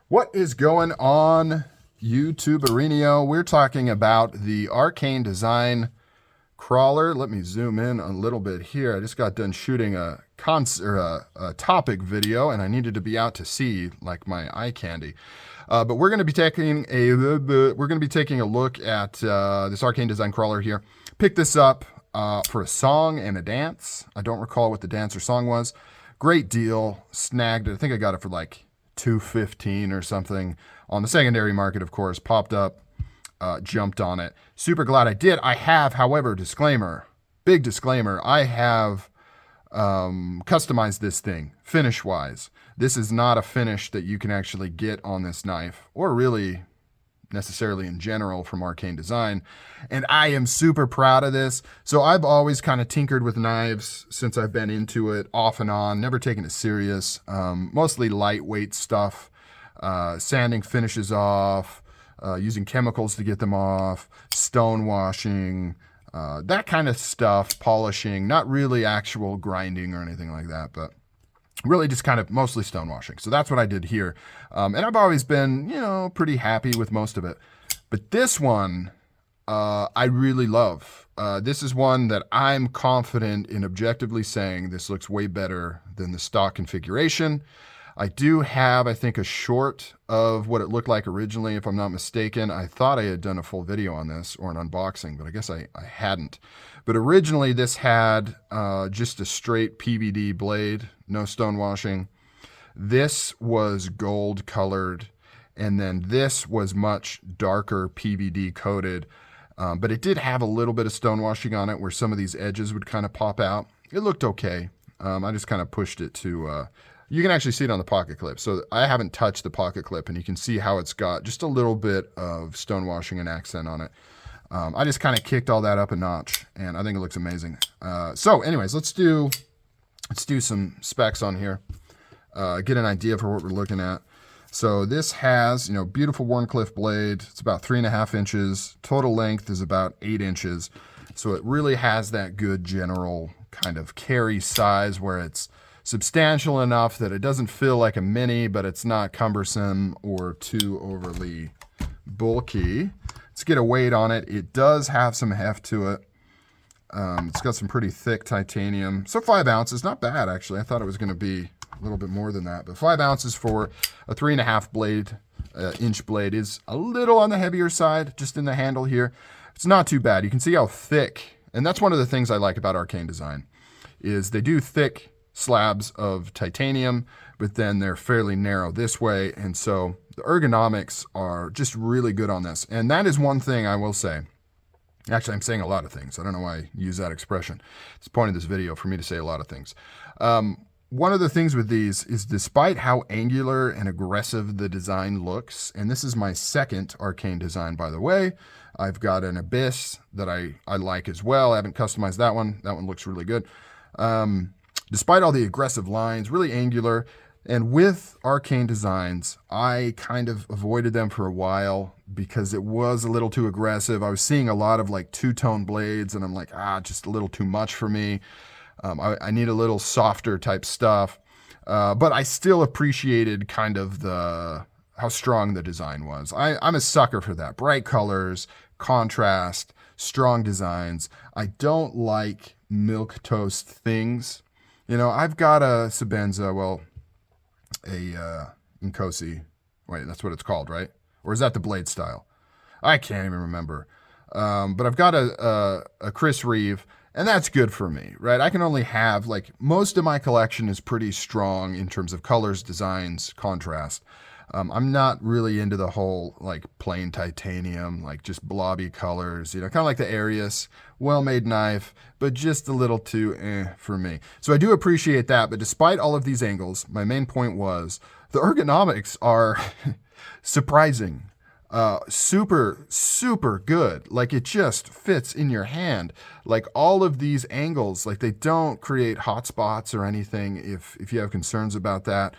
What is going on, YouTube Arenio? We're talking about the Arcane design crawler. Let me zoom in a little bit here. I just got done shooting a topic video, and I needed to be out to see like my eye candy. But we're going to be taking a look at this Arcane design crawler here. Pick this up for a song and a dance. I don't recall what the dance or song was. Great deal. Snagged it. I think I got it for like $2.15 or something on the secondary market, of course. Popped up, jumped on it. Super glad I did. I have, however, big disclaimer, I have customized this thing finish wise. This is not a finish that you can actually get on this knife, or really necessarily in general from Arcane Design. And I am super proud of this. So I've always kind of tinkered with knives since I've been into it off and on, never taken it serious. Mostly lightweight stuff, sanding finishes off, using chemicals to get them off, stone washing, that kind of stuff, polishing, not really actual grinding or anything like that, but really just kind of mostly stone washing. So that's what I did here. And I've always been, pretty happy with most of it. But this one, I really love. This is one that I'm confident in objectively saying this looks way better than the stock configuration. I do have, I think, a short of what it looked like originally, if I'm not mistaken. I thought I had done a full video on this or an unboxing, but I guess I hadn't. But originally this had just a straight PVD blade, no stone washing. This was gold colored, and then this was much darker PVD coated. But it did have a little bit of stone washing on it where some of these edges would kind of pop out. It looked okay. I just kind of pushed it to... you can actually see it on the pocket clip. So I haven't touched the pocket clip, and you can see how it's got just a little bit of stone washing and accent on it. I just kind of kicked all that up a notch, and I think it looks amazing. So anyways, let's do some specs on here, get an idea for what we're looking at. So this has, beautiful wharncliff blade. It's about 3.5 inches. Total length is about 8 inches. So it really has that good general kind of carry size where it's substantial enough that it doesn't feel like a mini, but it's not cumbersome or too overly bulky. Let's get a weight on it. It does have some heft to it. It's got some pretty thick titanium. So 5 ounces, not bad actually. I thought it was going to be a little bit more than that, but 5 ounces for a 3.5 inch blade is a little on the heavier side, just in the handle here. It's not too bad. You can see how thick, and that's one of the things I like about Arcane Design, is they do thick slabs of titanium, but then they're fairly narrow this way. And so the ergonomics are just really good on this. And that is one thing I will say. Actually, I'm saying a lot of things. I don't know why I use that expression. It's the point of this video for me to say a lot of things. One of the things with these is, despite how angular and aggressive the design looks, and this is my second Arcane design, by the way. I've got an Abyss that I like as well. I haven't customized that one. That one looks really good. Despite all the aggressive lines, really angular, and with Arcane designs, I kind of avoided them for a while because it was a little too aggressive. I was seeing a lot of like two-tone blades, and I'm like, just a little too much for me. I need a little softer type stuff, but I still appreciated kind of how strong the design was. I'm a sucker for that. Bright colors, contrast, strong designs. I don't like milquetoast things. I've got a Sebenza, a Inkosi. Wait, that's what it's called, right? Or is that the blade style? I can't even remember. But I've got a Chris Reeve, and that's good for me, right? I can only have, most of my collection is pretty strong in terms of colors, designs, contrast. I'm not really into the whole, plain titanium, just blobby colors, kind of like the Arius, well-made knife, but just a little too for me. So I do appreciate that, but despite all of these angles, my main point was the ergonomics are surprising. Super, super good. It just fits in your hand. All of these angles, they don't create hot spots or anything if you have concerns about that.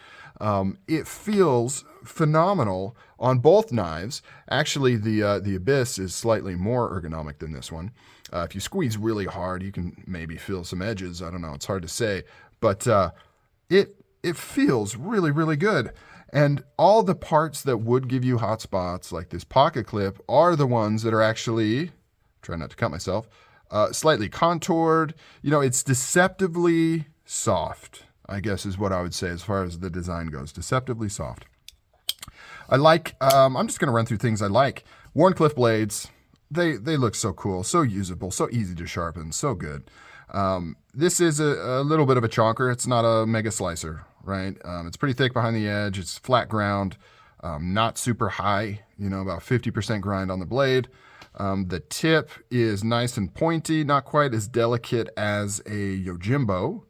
It feels phenomenal on both knives. Actually, the Abyss is slightly more ergonomic than this one. If you squeeze really hard, you can maybe feel some edges. I don't know. It's hard to say. But it feels really, really good. And all the parts that would give you hot spots, like this pocket clip, are the ones that are actually, try not to cut myself, slightly contoured. You know, it's deceptively soft, I guess is what I would say as far as the design goes. Deceptively soft. I like, I'm just going to run through things I like. Wharncliff blades, they look so cool, so usable, so easy to sharpen, so good. This is a little bit of a chonker. It's not a mega slicer, right? It's pretty thick behind the edge. It's flat ground, not super high, you know, about 50% grind on the blade. The tip is nice and pointy, not quite as delicate as a Yojimbo,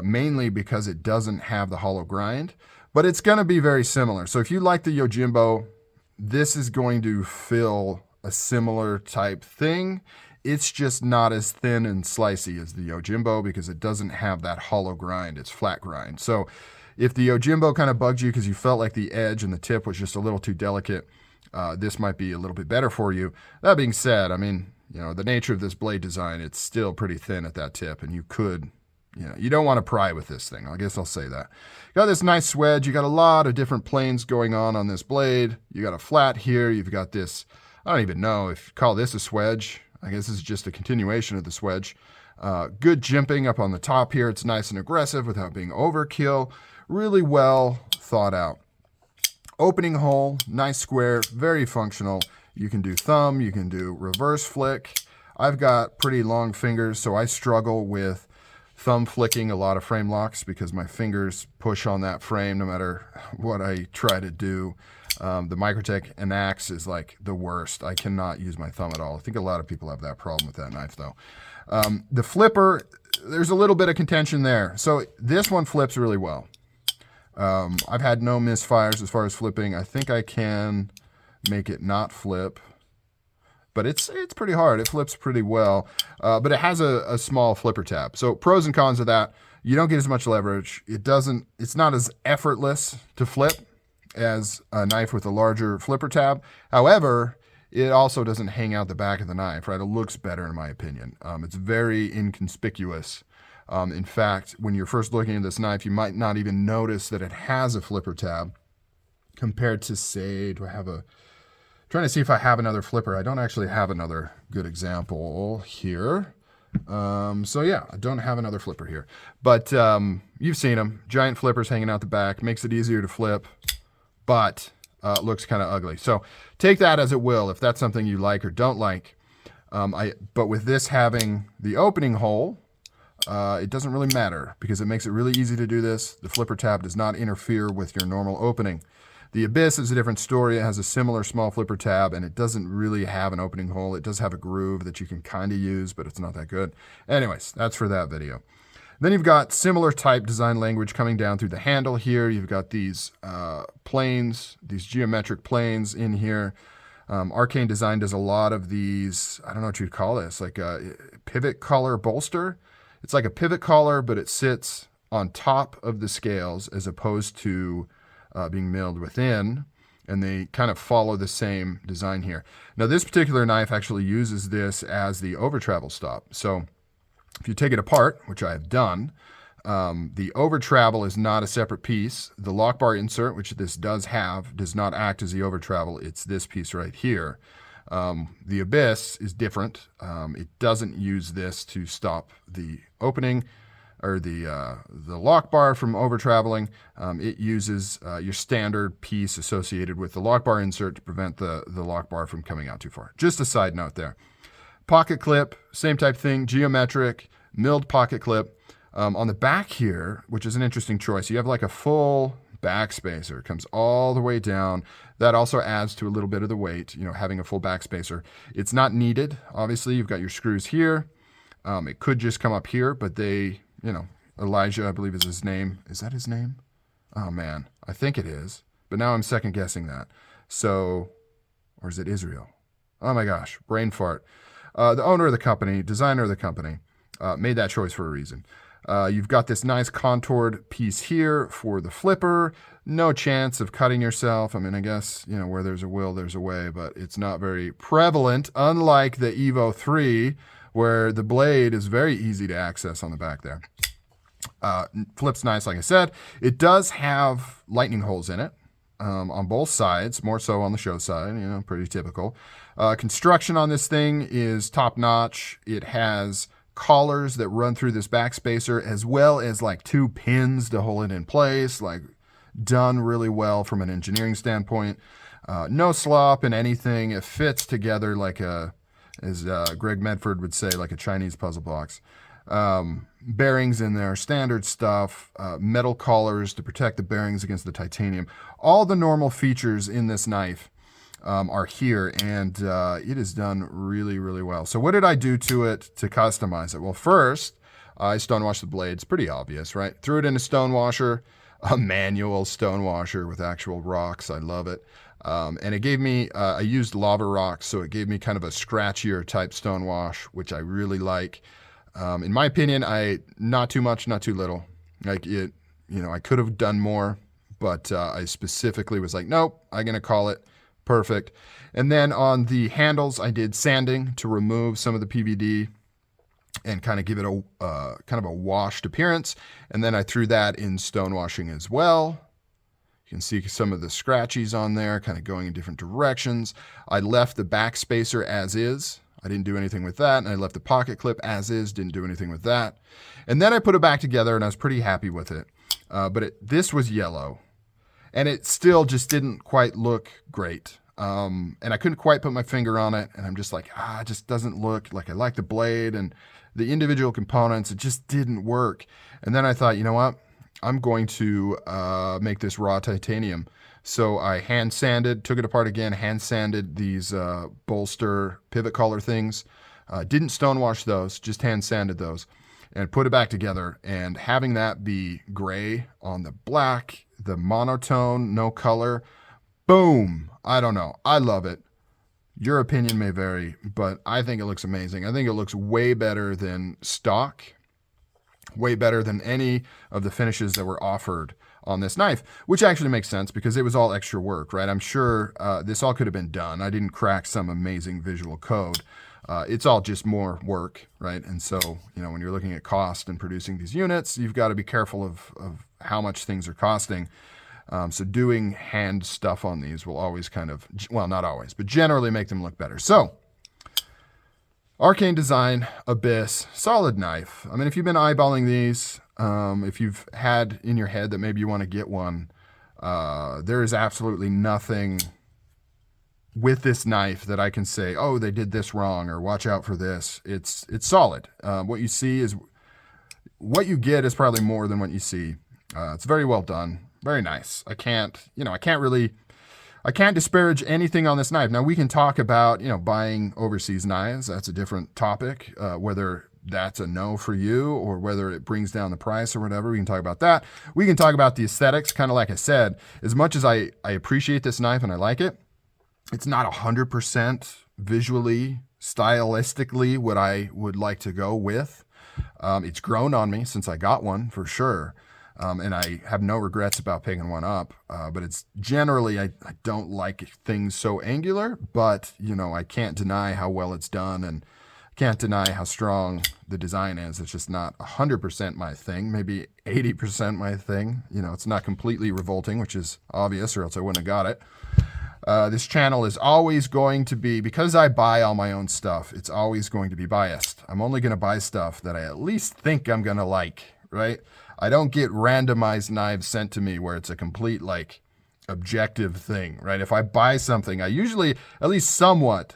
mainly because it doesn't have the hollow grind, but it's going to be very similar. So if you like the Yojimbo, this is going to fill a similar type thing. It's just not as thin and slicey as the Yojimbo because it doesn't have that hollow grind. It's flat grind. So if the Yojimbo kind of bugged you because you felt like the edge and the tip was just a little too delicate, this might be a little bit better for you. That being said, I mean, you know, the nature of this blade design, it's still pretty thin at that tip, and you could, you know, you don't want to pry with this thing. I guess I'll say that. You got this nice swedge. You got a lot of different planes going on this blade. You got a flat here. You've got this, I don't even know if you call this a swedge. I guess this is just a continuation of the swedge. Good jimping up on the top here. It's nice and aggressive without being overkill. Really well thought out. Opening hole, nice square, very functional. You can do thumb, you can do reverse flick. I've got pretty long fingers, so I struggle with thumb flicking a lot of frame locks because my fingers push on that frame no matter what I try to do. The Microtech Enax is like the worst. I cannot use my thumb at all. I think a lot of people have that problem with that knife though. The flipper, there's a little bit of contention there. So this one flips really well. I've had no misfires as far as flipping. I think I can make it not flip, but it's pretty hard. It flips pretty well, but it has a small flipper tab. So pros and cons of that, you don't get as much leverage. It's not as effortless to flip as a knife with a larger flipper tab. However, it also doesn't hang out the back of the knife, right? It looks better in my opinion. It's very inconspicuous. In fact, when you're first looking at this knife, you might not even notice that it has a flipper tab compared to, say, trying to see if I have another flipper. I don't actually have another good example here. So yeah, I don't have another flipper here, but you've seen them, giant flippers hanging out the back, makes it easier to flip, but looks kind of ugly. So take that as it will, if that's something you like or don't like. But with this having the opening hole, it doesn't really matter because it makes it really easy to do this. The flipper tab does not interfere with your normal opening. The Abyss is a different story. It has a similar small flipper tab, and it doesn't really have an opening hole. It does have a groove that you can kind of use, but it's not that good. Anyways, that's for that video. Then you've got similar type design language coming down through the handle here. You've got these planes, these geometric planes in here. Arcane Design does a lot of these, I don't know what you'd call this, like a pivot collar bolster. It's like a pivot collar, but it sits on top of the scales as opposed to being milled within, and they kind of follow the same design here. Now this particular knife actually uses this as the over travel stop. So if you take it apart, which I have done, the over travel is not a separate piece. The lock bar insert, which this does have, does not act as the over travel. It's this piece right here. The Abyss is different. It doesn't use this to stop the opening or the lock bar from over traveling. It uses your standard piece associated with the lock bar insert to prevent the lock bar from coming out too far. Just a side note there. Pocket clip, same type thing, geometric, milled pocket clip. On the back here, which is an interesting choice, you have like a full backspacer. It comes all the way down. That also adds to a little bit of the weight, you know, having a full backspacer. It's not needed. Obviously, you've got your screws here. It could just come up here, but they, you know, Elijah, I believe is his name. Is that his name? Oh man, I think it is. But now I'm second guessing that. So, or is it Israel? Oh my gosh, brain fart. The owner of the company, designer of the company, made that choice for a reason. You've got this nice contoured piece here for the flipper. No chance of cutting yourself. I mean, I guess, you know, where there's a will, there's a way, but it's not very prevalent, unlike the Evo 3, where the blade is very easy to access on the back there. Flips nice, like I said. It does have lightning holes in it. on both sides, more so on the show side, pretty typical. Construction on this thing is top notch. It has collars that run through this backspacer, as well as like 2 pins to hold it in place, like done really well from an engineering standpoint. No slop in anything. It fits together like as Greg Medford would say, like a Chinese puzzle box. Bearings in there, standard stuff, metal collars to protect the bearings against the titanium. All the normal features in this knife are here, and it is done really, really well. So what did I do to it to customize it? Well, first, I stonewashed the blades. Pretty obvious, right? Threw it in a stone washer, a manual stone washer with actual rocks. I love it. And it gave me, I used lava rocks, so it gave me kind of a scratchier type stone wash, which I really like. In my opinion, not too much, not too little. Like I could have done more, but I specifically was like, nope, I'm going to call it perfect. And then on the handles, I did sanding to remove some of the PVD and kind of give it a kind of a washed appearance. And then I threw that in stone washing as well. You can see some of the scratchies on there kind of going in different directions. I left the backspacer as is. I didn't do anything with that. And I left the pocket clip as is, didn't do anything with that. And then I put it back together and I was pretty happy with it. But this was yellow and it still just didn't quite look great. And I couldn't quite put my finger on it. And I'm just like, it just doesn't look like I like the blade and the individual components. It just didn't work. And then I thought, you know what? I'm going to make this raw titanium. So I hand sanded, took it apart again, hand sanded these bolster pivot collar things. Didn't stonewash those, just hand sanded those and put it back together. And having that be gray on the black, the monotone, no color, boom. I don't know. I love it. Your opinion may vary, but I think it looks amazing. I think it looks way better than stock. Way better than any of the finishes that were offered on this knife, which actually makes sense because it was all extra work, right? I'm sure this all could have been done. I didn't crack some amazing visual code. It's all just more work, right? And so, when you're looking at cost and producing these units, you've got to be careful of how much things are costing. So doing hand stuff on these will always kind of, well, not always, but generally make them look better. So, Arcane design, Abyss, solid knife. I mean, if you've been eyeballing these, if you've had in your head that maybe you want to get one, there is absolutely nothing with this knife that I can say, oh, they did this wrong or watch out for this. It's solid. What you see is, what you get is probably more than what you see. It's very well done. Very nice. I can't disparage anything on this knife. Now we can talk about, buying overseas knives. That's a different topic, whether that's a no for you or whether it brings down the price or whatever. We can talk about that. We can talk about the aesthetics, kind of like I said, as much as I appreciate this knife and I like it, it's not 100% visually, stylistically what I would like to go with. It's grown on me since I got one for sure. And I have no regrets about picking one up, but it's generally, I don't like things so angular, but I can't deny how well it's done and can't deny how strong the design is. It's just not 100% my thing, maybe 80% my thing. It's not completely revolting, which is obvious or else I wouldn't have got it. This channel is always going to be, because I buy all my own stuff, it's always going to be biased. I'm only going to buy stuff that I at least think I'm going to like, right? I don't get randomized knives sent to me where it's a complete, objective thing, right? If I buy something, I usually, at least somewhat,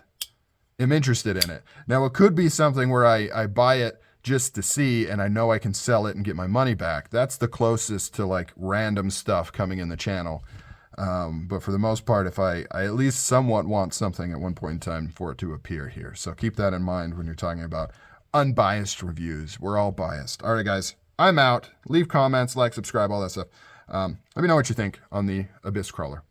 am interested in it. Now, it could be something where I buy it just to see and I know I can sell it and get my money back. That's the closest to, random stuff coming in the channel. But for the most part, if I at least somewhat want something at one point in time for it to appear here. So keep that in mind when you're talking about unbiased reviews. We're all biased. All right, guys. I'm out. Leave comments, like, subscribe, all that stuff. Let me know what you think on the Abyss Crawler.